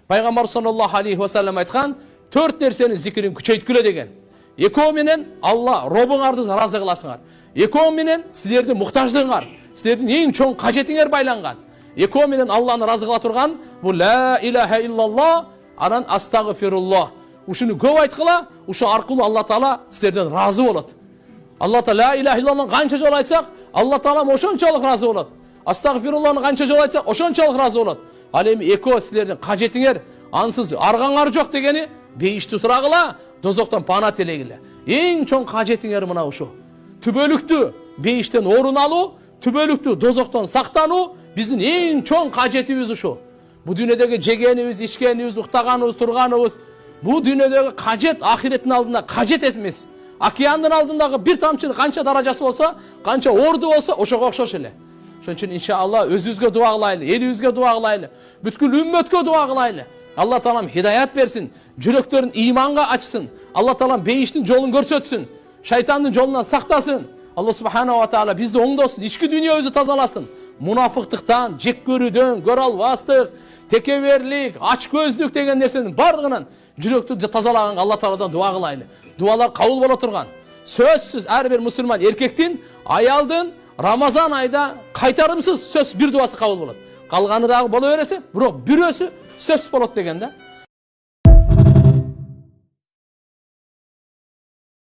Пайғамбар саллаллаху алейхи вассалам айтқан, 4 нәрсенің зикірін күшейткіле деген. Екеуі менен Алла робыңарды разы қыласыңар. Екеуі менен сіздердің мұқтаждығыңар, сіздердің ең чоң қажетіңер байланған. Екеуі менен Алланы разы қыла тұрған, бұл ла илаха иллалла, анан астағфируллах. Ушыны көп айтқыла, ушы арқылы Алла Таала сіздерден разы болады. Алла Таала ла илаха иллалланы қанша жол айтсақ, Алла Таала ошончолық разы болады. Астағфирулланы қанша жол айтсақ, ошончолық разы болады. Ал эми экөө силердин кажетиңер ансыз аргаңар жок дегени бейишти сурагыла, дозоктон пана телегиле. Эң чоң кажетиңер мына ушу. Түбөлүктү бейиштен орун алуу, түбөлүктү дозоктон сактануу биздин эң чоң кажетибиз ушу. Бу дүйнөдөгү жегенибиз, ичкенибиз, уктаганыбыз, турганыбыз, бу дүйнөдөгү кажет ахиреттин алдында кажет эмес. Океандын алдындагы бир тамчынын канча даражасы болсо, канча орду болсо, ошого окшош эле. Шон үчүн иншалла өзүбүзгө дуа кылайлы, элибизге дуа кылайлы, бүткүл үммөткө дуа кылайлы. Алла Таалам хидаят берсин, жүрөктөрүн иманга ачсын. Алла Таалам бейиштин жолун көрсөтсүн, шайтандын жолунан сактасын. Алла субхана ва таала бизди оңдосун, ички дүйнөбүздү тазаласын. Мунафыктыктан, жек көрүүдөн, көрө албастык, текеберлик, ач көздүк деген нерсенин бардыгынан жүрөктү тазалаган Алла Тааладан дуа кылайлы. Дуалар кабыл боло турган. Сөзсүз ар бир мусулман эркектин, аялдын Рамазан айда кайтарымсыз сөз бир дуасы кабыл болот. Калганы дагы боло бересе, бирок бирөөсү сөз болот деген да.